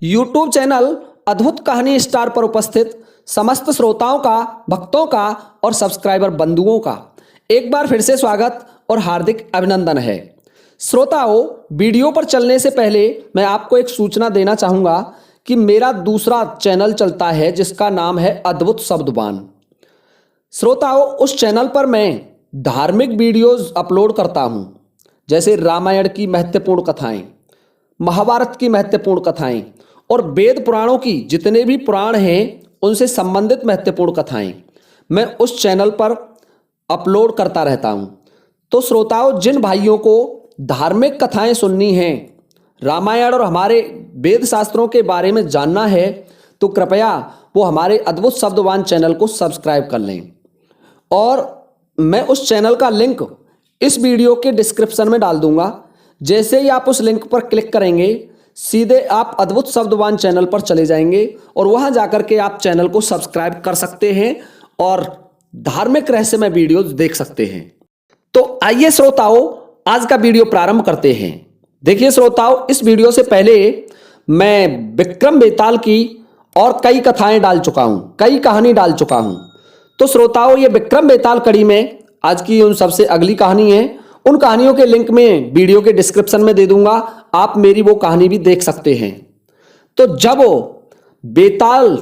YouTube channel अद्भुत कहानी star पर उपस्थित समस्त श्रोताओं का, भक्तों का और सब्सक्राइबर बंधुओं का एक बार फिर से स्वागत और हार्दिक अभिनंदन है। श्रोताओं, वीडियो पर चलने से पहले मैं आपको एक सूचना देना चाहूँगा कि मेरा दूसरा चैनल चलता है जिसका नाम है अद्भुत शब्दवान। श्रोताओं, उस चैनल पर मैं धार्मिक वीडियोस अपलोड करता हूँ, जैसे रामायण की महत्वपूर्ण कथाएं, महाभारत की महत्वपूर्ण कथाएं और वेद पुराणों की जितने भी पुराण हैं उनसे संबंधित महत्वपूर्ण कथाएं मैं उस चैनल पर अपलोड करता रहता हूं। तो श्रोताओं, जिन भाइयों को धार्मिक कथाएं सुननी हैं, रामायण और हमारे वेद शास्त्रों के बारे में जानना है, तो कृपया वो हमारे अद्भुत शब्दवान चैनल को सब्सक्राइब कर लें। और मैं उस चैनल का लिंक इस वीडियो के डिस्क्रिप्शन में डाल दूंगा। जैसे ही आप उस लिंक पर क्लिक करेंगे, सीधे आप अद्भुत शब्दवान चैनल पर चले जाएंगे और वहां जाकर के आप चैनल को सब्सक्राइब कर सकते हैं और धार्मिक रहस्यमय वीडियोस देख सकते हैं। तो आइए श्रोताओं, आज का वीडियो प्रारंभ करते हैं। देखिए श्रोताओं, इस वीडियो से पहले मैं विक्रम बेताल की और कई कथाएं डाल चुका हूं, कई कहानी डाल चुका हूं। तो श्रोताओं, ये विक्रम बेताल कड़ी में आज की उन सबसे अगली कहानी है। उन कहानियों के लिंक में वीडियो के डिस्क्रिप्शन में दे दूंगा, आप मेरी वो कहानी भी देख सकते हैं। तो जब बेताल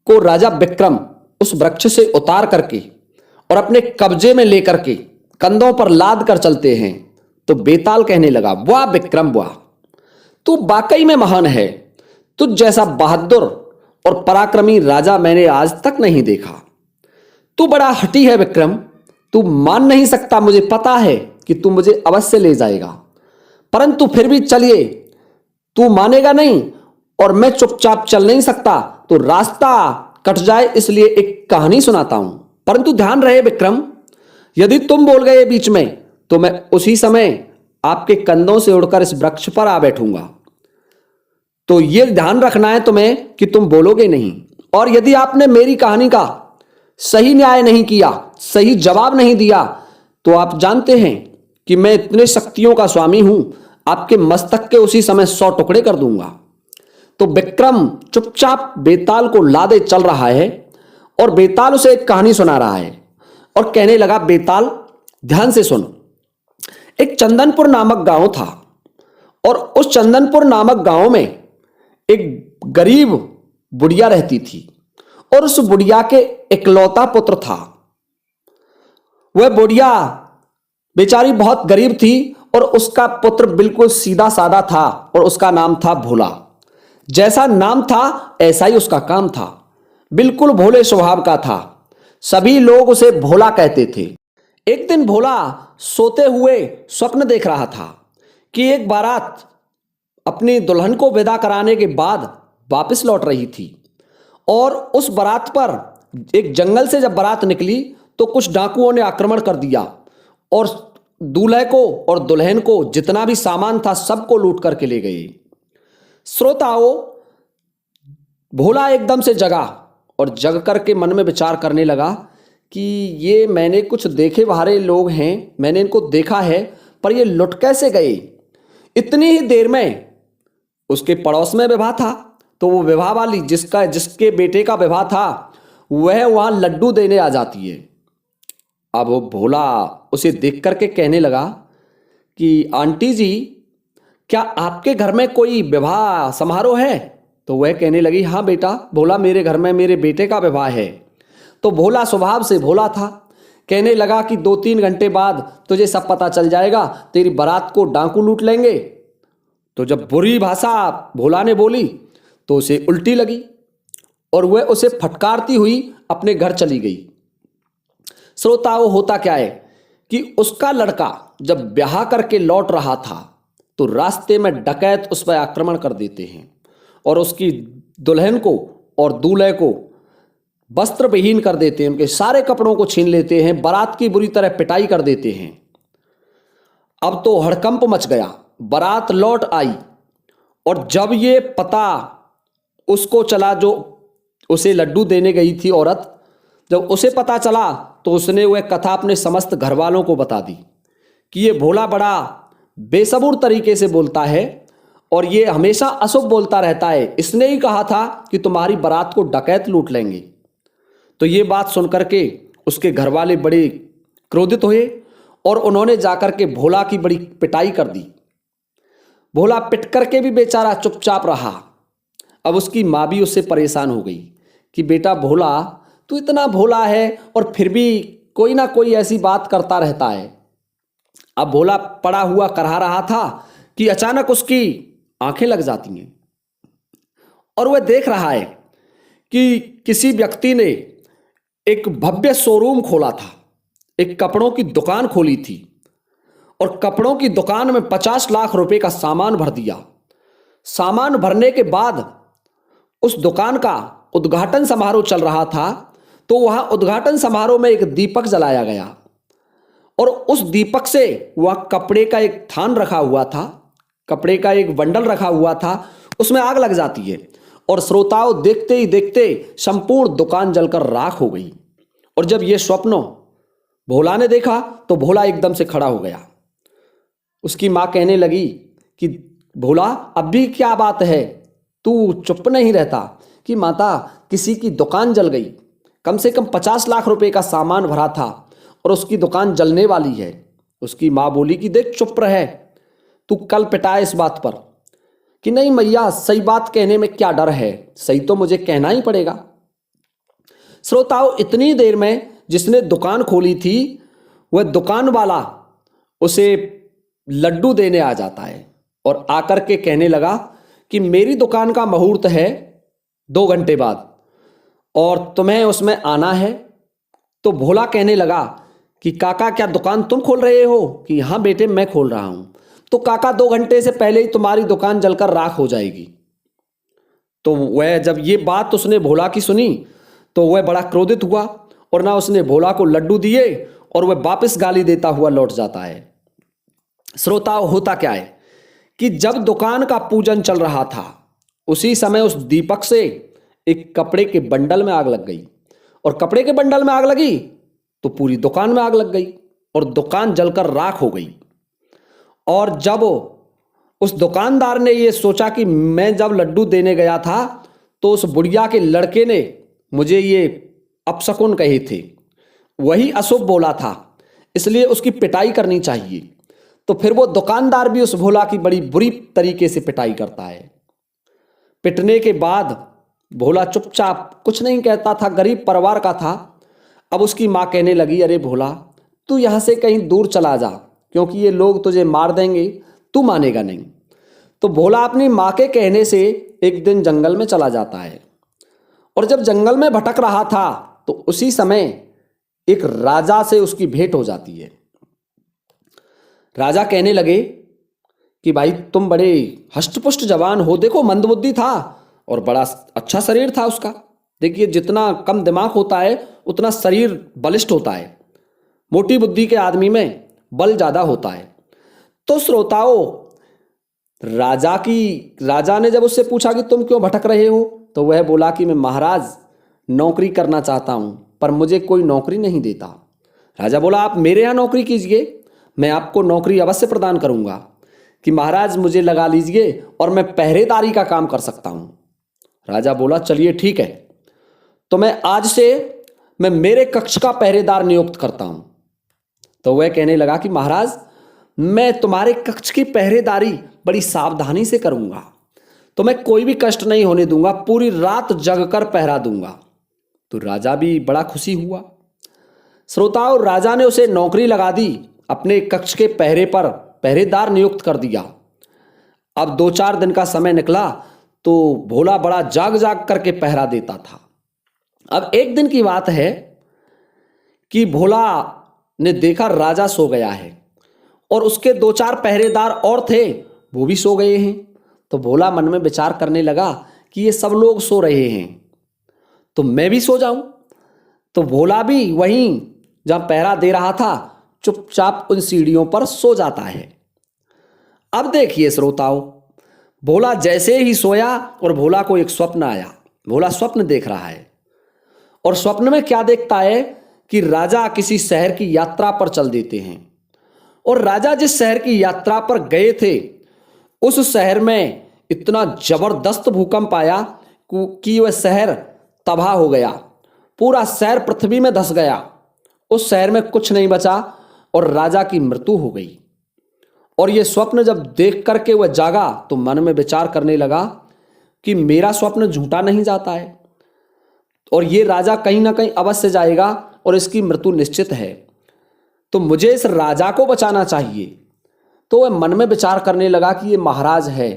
को राजा विक्रम उस वृक्ष से उतार करके और अपने कब्जे में लेकर के कंधों पर लाद कर चलते हैं, तो बेताल कहने लगा, वाह विक्रम वाह, तू वाकई में महान है। तुझ जैसा बहादुर और पराक्रमी राजा मैंने आज तक नहीं देखा। तू बड़ा हठी है विक्रम, तू मान नहीं सकता, मुझे पता है कि तू मुझे अवश्य ले जाएगा, परंतु फिर भी चलिए, तू मानेगा नहीं और मैं चुपचाप चल नहीं सकता, तो रास्ता कट जाए इसलिए एक कहानी सुनाता हूं। परंतु ध्यान रहे विक्रम, यदि तुम बोल गए बीच में तो मैं उसी समय आपके कंधों से उड़कर इस वृक्ष पर आ बैठूंगा। तो यह ध्यान रखना है तुम्हें कि तुम बोलोगे नहीं, और यदि आपने मेरी कहानी का सही न्याय नहीं किया, सही जवाब नहीं दिया, तो आप जानते हैं कि मैं इतने शक्तियों का स्वामी हूं, आपके मस्तक के उसी समय 100 टुकड़े कर दूंगा। तो विक्रम चुपचाप बेताल को लादे चल रहा है और बेताल उसे एक कहानी सुना रहा है और कहने लगा, बेताल ध्यान से सुन। एक चंदनपुर नामक गांव था और उस चंदनपुर नामक गांव में एक गरीब बुढ़िया रहती थी और उस बुढ़िया के इकलौता पुत्र था। वह बुढ़िया बेचारी बहुत गरीब थी और उसका पुत्र बिल्कुल सीधा साधा था और उसका नाम था भोला। जैसा नाम था ऐसा ही उसका काम था, बिल्कुल भोले स्वभाव का था। सभी लोग उसे भोला कहते थे। एक दिन भोला सोते हुए स्वप्न देख रहा था कि एक बारात अपनी दुल्हन को विदा कराने के बाद वापस लौट रही थी और उस बारात पर एक जंगल से जब बारात निकली तो कुछ डाकुओं ने आक्रमण कर दिया और दूल्हे को और दुल्हन को जितना भी सामान था सबको लूट करके ले गए। श्रोताओं, भोला एकदम से जगा और जग करके मन में विचार करने लगा कि ये मैंने कुछ देखे बाहरे लोग हैं, मैंने इनको देखा है, पर ये लुट कैसे गए। इतनी ही देर में उसके पड़ोस में विवाह था, तो वो विवाह वाली जिसके बेटे का विवाह था वह वहां लड्डू देने आ जाती है। अब वो भोला उसे देख करके कहने लगा कि आंटी जी, क्या आपके घर में कोई विवाह समारोह है? तो वह कहने लगी, हाँ बेटा भोला, मेरे घर में मेरे बेटे का विवाह है। तो भोला स्वभाव से भोला था, कहने लगा कि 2-3 घंटे बाद तुझे सब पता चल जाएगा, तेरी बारात को डाकू लूट लेंगे। तो जब बुरी भाषा भोला ने बोली तो उसे उल्टी लगी और वह उसे फटकारती हुई अपने घर चली गई। श्रोताओं, होता क्या है कि उसका लड़का जब ब्याह करके लौट रहा था तो रास्ते में डकैत उस पर आक्रमण कर देते हैं और उसकी दुल्हन को और दूल्हे को वस्त्र विहीन कर देते हैं, उनके सारे कपड़ों को छीन लेते हैं, बारात की बुरी तरह पिटाई कर देते हैं। अब तो हड़कंप मच गया, बारात लौट आई और जब ये पता उसको चला, जो उसे लड्डू देने गई थी औरत, जब उसे पता चला तो उसने वह कथा अपने समस्त घर वालों को बता दी कि ये भोला बड़ा बेसबूर तरीके से बोलता है और ये हमेशा अशुभ बोलता रहता है, इसने ही कहा था कि तुम्हारी बारात को डकैत लूट लेंगे। तो ये बात सुनकर के उसके घर वाले बड़े क्रोधित हुए और उन्होंने जाकर के भोला की बड़ी पिटाई कर दी। भोला पिट करके भी बेचारा चुपचाप रहा। अब उसकी माँ भी उससे परेशान हो गई कि बेटा भोला, तू इतना भोला है और फिर भी कोई ना कोई ऐसी बात करता रहता है। अब भोला पड़ा हुआ करहा रहा था कि अचानक उसकी आंखें लग जाती हैं और वह देख रहा है कि किसी व्यक्ति ने एक भव्य शोरूम खोला था, एक कपड़ों की दुकान खोली थी और कपड़ों की दुकान में 50 लाख रुपए का सामान भर दिया। सामान भरने के बाद उस दुकान का उद्घाटन समारोह चल रहा था, तो वहां उद्घाटन समारोह में एक दीपक जलाया गया और उस दीपक से वह कपड़े का एक थान रखा हुआ था, कपड़े का एक बंडल रखा हुआ था, उसमें आग लग जाती है और श्रोताओं देखते ही देखते संपूर्ण दुकान जलकर राख हो गई। और जब यह स्वप्न भोला ने देखा तो भोला एकदम से खड़ा हो गया। उसकी माँ कहने लगी कि भोला, अब भी क्या बात है, तू चुप नहीं रहता? कि माता, किसी की दुकान जल गई, कम से कम 50 लाख रुपए का सामान भरा था और उसकी दुकान जलने वाली है। उसकी माँ बोली कि देख, चुप रहे, तू कल पिटाए इस बात पर। कि नहीं मैया, सही बात कहने में क्या डर है, सही तो मुझे कहना ही पड़ेगा। श्रोताओं, इतनी देर में जिसने दुकान खोली थी वह दुकान वाला उसे लड्डू देने आ जाता है और आकर के कहने लगा कि मेरी दुकान का मुहूर्त है 2 घंटे बाद और तुम्हें उसमें आना है। तो भोला कहने लगा कि काका, क्या दुकान तुम खोल रहे हो? कि हाँ बेटे, मैं खोल रहा हूं। तो काका, 2 घंटे से पहले ही तुम्हारी दुकान जलकर राख हो जाएगी। तो वह जब ये बात उसने भोला की सुनी तो वह बड़ा क्रोधित हुआ और ना उसने भोला को लड्डू दिए और वह वापस गाली देता हुआ लौट जाता है। श्रोताओं, होता क्या है कि जब दुकान का पूजन चल रहा था उसी समय उस दीपक से एक कपड़े के बंडल में आग लग गई और कपड़े के बंडल में आग लगी तो पूरी दुकान में आग लग गई और दुकान जलकर राख हो गई। और जब उस दुकानदार ने यह सोचा कि मैं जब लड्डू देने गया था तो उस बुढ़िया के लड़के ने मुझे ये अपशकुन कहे थे, वही अशुभ बोला था, इसलिए उसकी पिटाई करनी चाहिए। तो फिर वो दुकानदार भी उस भोला की बड़ी बुरी तरीके से पिटाई करता है। पिटने के बाद भोला चुपचाप कुछ नहीं कहता था, गरीब परिवार का था। अब उसकी माँ कहने लगी, अरे भोला, तू यहाँ से कहीं दूर चला जा, क्योंकि ये लोग तुझे मार देंगे, तू मानेगा नहीं। तो भोला अपनी माँ के कहने से एक दिन जंगल में चला जाता है और जब जंगल में भटक रहा था तो उसी समय एक राजा से उसकी भेंट हो जाती है। राजा कहने लगे कि भाई, तुम बड़े हष्टपुष्ट जवान हो, देखो मंदबुद्धि था और बड़ा अच्छा शरीर था उसका। देखिए, जितना कम दिमाग होता है उतना शरीर बलिष्ठ होता है, मोटी बुद्धि के आदमी में बल ज्यादा होता है। तो श्रोताओं, राजा ने जब उससे पूछा कि तुम क्यों भटक रहे हो, तो वह बोला कि मैं महाराज नौकरी करना चाहता हूं पर मुझे कोई नौकरी नहीं देता। राजा बोला, आप मेरे यहाँ नौकरी कीजिए, मैं आपको नौकरी अवश्य प्रदान करूंगा। कि महाराज मुझे लगा लीजिए और मैं पहरेदारी का काम कर सकता हूं। राजा बोला, चलिए ठीक है, तो मैं आज से मेरे कक्ष का पहरेदार नियुक्त करता हूं। तो वह कहने लगा कि महाराज, मैं तुम्हारे कक्ष की पहरेदारी बड़ी सावधानी से करूंगा, तो मैं कोई भी कष्ट नहीं होने दूंगा, पूरी रात जगकर पहरा दूंगा। तो राजा भी बड़ा खुशी हुआ। श्रोताओं, राजा ने उसे नौकरी लगा दी, अपने कक्ष के पहरे पर पहरेदार नियुक्त कर दिया। अब 2-4 दिन का समय निकला तो भोला बड़ा जाग जाग करके पहरा देता था। अब एक दिन की बात है कि भोला ने देखा राजा सो गया है और उसके 2-4 पहरेदार और थे, वो भी सो गए हैं। तो भोला मन में विचार करने लगा कि ये सब लोग सो रहे हैं तो मैं भी सो जाऊं। तो भोला भी वहीं जहां पहरा दे रहा था चुपचाप उन सीढ़ियों पर सो जाता है। अब देखिए श्रोताओं, भोला जैसे ही सोया और भोला को एक स्वप्न आया। भोला स्वप्न देख रहा है और स्वप्न में क्या देखता है कि राजा किसी शहर की यात्रा पर चल देते हैं और राजा जिस शहर की यात्रा पर गए थे उस शहर में इतना जबरदस्त भूकंप आया कि वह शहर तबाह हो गया। पूरा शहर पृथ्वी में धंस गया। उस शहर में कुछ नहीं बचा और राजा की मृत्यु हो गई। और यह स्वप्न जब देख करके वह जागा तो मन में विचार करने लगा कि मेरा स्वप्न झूठा नहीं जाता है और ये राजा कहीं ना कहीं अवश्य जाएगा और इसकी मृत्यु निश्चित है, तो मुझे इस राजा को बचाना चाहिए। तो वह मन में विचार करने लगा कि ये महाराज है,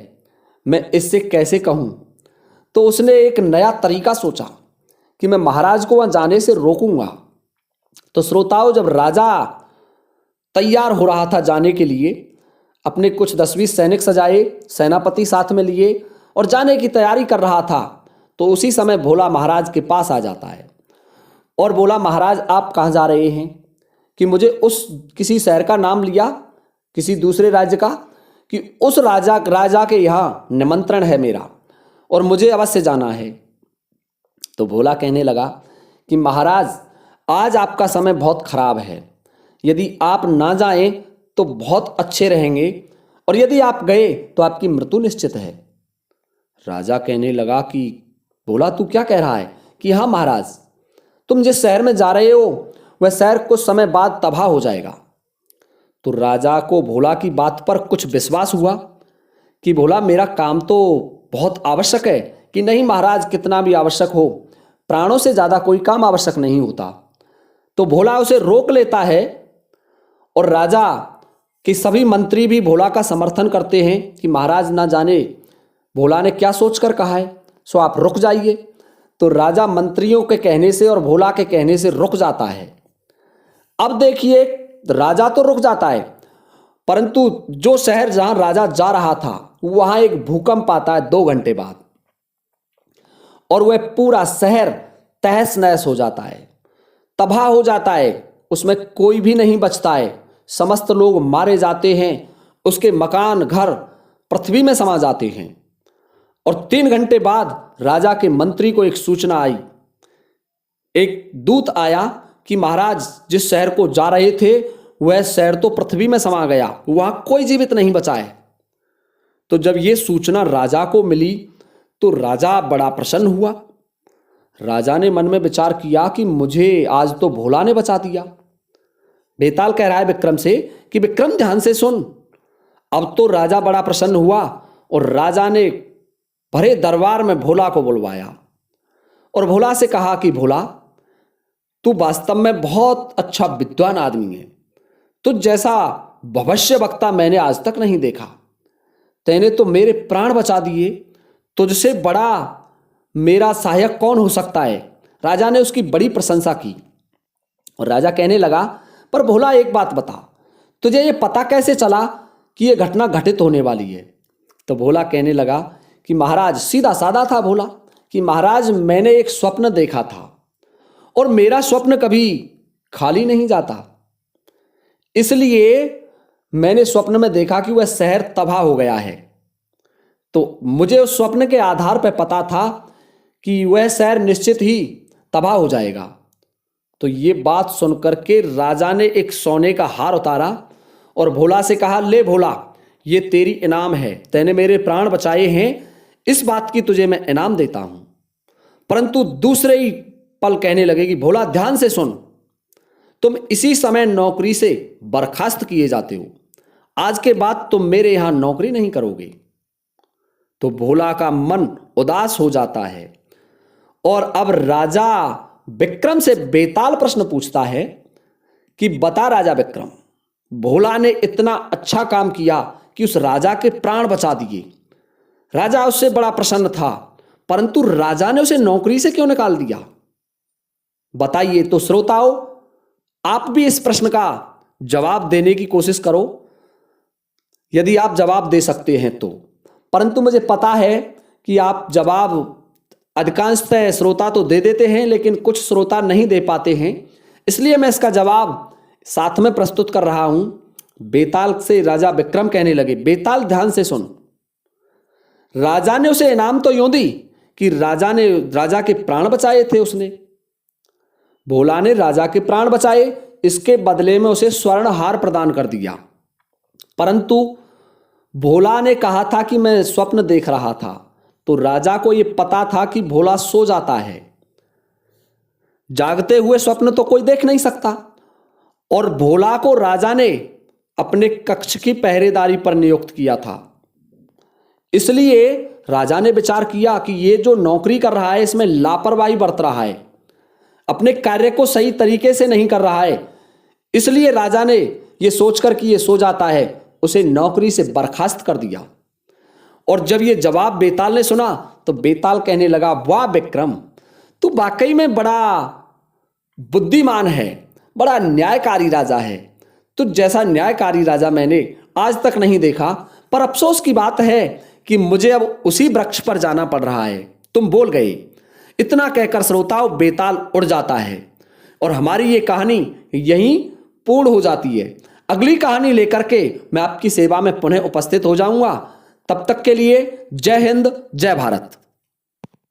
मैं इससे कैसे कहूँ। तो उसने एक नया तरीका सोचा कि मैं महाराज को वहाँ जाने से रोकूंगा। तो श्रोताओं, जब राजा तैयार हो रहा था जाने के लिए, अपने कुछ 10-20 सैनिक सजाए, सेनापति साथ में लिए और जाने की तैयारी कर रहा था, तो उसी समय भोला महाराज के पास आ जाता है और बोला, महाराज आप कहाँ जा रहे हैं? कि मुझे उस किसी शहर का नाम लिया, किसी दूसरे राज्य का, कि उस राजा के यहाँ निमंत्रण है मेरा और मुझे अवश्य जाना है। तो भोला कहने लगा कि महाराज आज आपका समय बहुत खराब है, यदि आप ना जाएं तो बहुत अच्छे रहेंगे और यदि आप गए तो आपकी मृत्यु निश्चित है। राजा कहने लगा कि भोला तू क्या कह रहा है? कि हाँ महाराज, तुम जिस शहर में जा रहे हो वह शहर कुछ समय बाद तबाह हो जाएगा। तो राजा को भोला की बात पर कुछ विश्वास हुआ कि भोला मेरा काम तो बहुत आवश्यक है। कि नहीं महाराज, कितना भी आवश्यक हो, प्राणों से ज़्यादा कोई काम आवश्यक नहीं होता। तो भोला उसे रोक लेता है और राजा के सभी मंत्री भी भोला का समर्थन करते हैं कि महाराज ना जाने भोला ने क्या सोचकर कहा है, सो आप रुक जाइए। तो राजा मंत्रियों के कहने से और भोला के कहने से रुक जाता है। अब देखिए, राजा तो रुक जाता है, परंतु जो शहर जहां राजा जा रहा था वहां एक भूकंप आता है 2 घंटे बाद और वह पूरा शहर तहस नहस हो जाता है, तबाह हो जाता है। उसमें कोई भी नहीं बचता है, समस्त लोग मारे जाते हैं, उसके मकान घर पृथ्वी में समा जाते हैं। और 3 घंटे बाद राजा के मंत्री को एक सूचना आई, एक दूत आया कि महाराज जिस शहर को जा रहे थे वह शहर तो पृथ्वी में समा गया, वहां कोई जीवित नहीं बचा है। तो जब यह सूचना राजा को मिली तो राजा बड़ा प्रसन्न हुआ। राजा ने मन में विचार किया कि मुझे आज तो भोला ने बचा दिया। बेताल कह रहा है विक्रम से कि विक्रम ध्यान से सुन। अब तो राजा बड़ा प्रसन्न हुआ और राजा ने भरे दरबार में भोला को बुलवाया और भोला से कहा कि भोला तू वास्तव में बहुत अच्छा विद्वान आदमी है, तुझ जैसा भविष्य वक्ता मैंने आज तक नहीं देखा। तैने तो मेरे प्राण बचा दिए, तुझसे बड़ा मेरा सहायक कौन हो सकता है। राजा ने उसकी बड़ी प्रशंसा की और राजा कहने लगा, पर भोला एक बात बता, तुझे ये पता कैसे चला कि ये घटना घटित होने वाली है? तो भोला कहने लगा कि महाराज, सीधा साधा था भोला, कि महाराज मैंने एक स्वप्न देखा था और मेरा स्वप्न कभी खाली नहीं जाता, इसलिए मैंने स्वप्न में देखा कि वह शहर तबाह हो गया है। तो मुझे उस स्वप्न के आधार पर पता था कि वह शहर निश्चित ही तबाह हो जाएगा। तो ये बात सुनकर के राजा ने एक सोने का हार उतारा और भोला से कहा, ले भोला, ये तेरी इनाम है, तैने मेरे प्राण बचाए हैं, इस बात की तुझे मैं इनाम देता हूं। परंतु दूसरे ही पल कहने लगे कि भोला ध्यान से सुन, तुम इसी समय नौकरी से बर्खास्त किए जाते हो, आज के बाद तुम मेरे यहां नौकरी नहीं करोगे। तो भोला का मन उदास हो जाता है और अब राजा विक्रम से बेताल प्रश्न पूछता है कि बता राजा विक्रम, भोला ने इतना अच्छा काम किया कि उस राजा के प्राण बचा दिए, राजा उससे बड़ा प्रसन्न था, परंतु राजा ने उसे नौकरी से क्यों निकाल दिया, बताइए। तो श्रोताओं, आप भी इस प्रश्न का जवाब देने की कोशिश करो, यदि आप जवाब दे सकते हैं तो। परंतु मुझे पता है कि आप जवाब अधिकांशतः श्रोता तो दे देते हैं, लेकिन कुछ श्रोता नहीं दे पाते हैं, इसलिए मैं इसका जवाब साथ में प्रस्तुत कर रहा हूं। बेताल से राजा विक्रम कहने लगे, बेताल ध्यान से सुन, राजा ने उसे इनाम तो यूं दी कि राजा के प्राण बचाए थे उसने, भोला ने राजा के प्राण बचाए, इसके बदले में उसे स्वर्ण हार प्रदान कर दिया। परंतु भोला ने कहा था कि मैं स्वप्न देख रहा था, तो राजा को यह पता था कि भोला सो जाता है। जागते हुए स्वप्न तो कोई देख नहीं सकता, और भोला को राजा ने अपने कक्ष की पहरेदारी पर नियुक्त किया था। इसलिए राजा ने विचार किया कि ये जो नौकरी कर रहा है इसमें लापरवाही बरत रहा है, अपने कार्य को सही तरीके से नहीं कर रहा है। इसलिए राजा ने यह सोचकर कि ये सो जाता है, उसे नौकरी से बर्खास्त कर दिया। और जब ये जवाब बेताल ने सुना तो बेताल कहने लगा, वाह विक्रम, तू वाकई में बड़ा बुद्धिमान है, बड़ा न्यायकारी राजा है। तुझ जैसा न्यायकारी राजा मैंने आज तक नहीं देखा। पर अफसोस की बात है कि मुझे अब उसी वृक्ष पर जाना पड़ रहा है। तुम बोल गए। इतना कहकर श्रोताओं बेताल उड़ जाता है और हमारी ये कहानी यहीं पूर्ण हो जाती है। अगली कहानी लेकर के मैं आपकी सेवा में पुनः उपस्थित हो जाऊंगा। तब तक के लिए जय हिंद, जय भारत।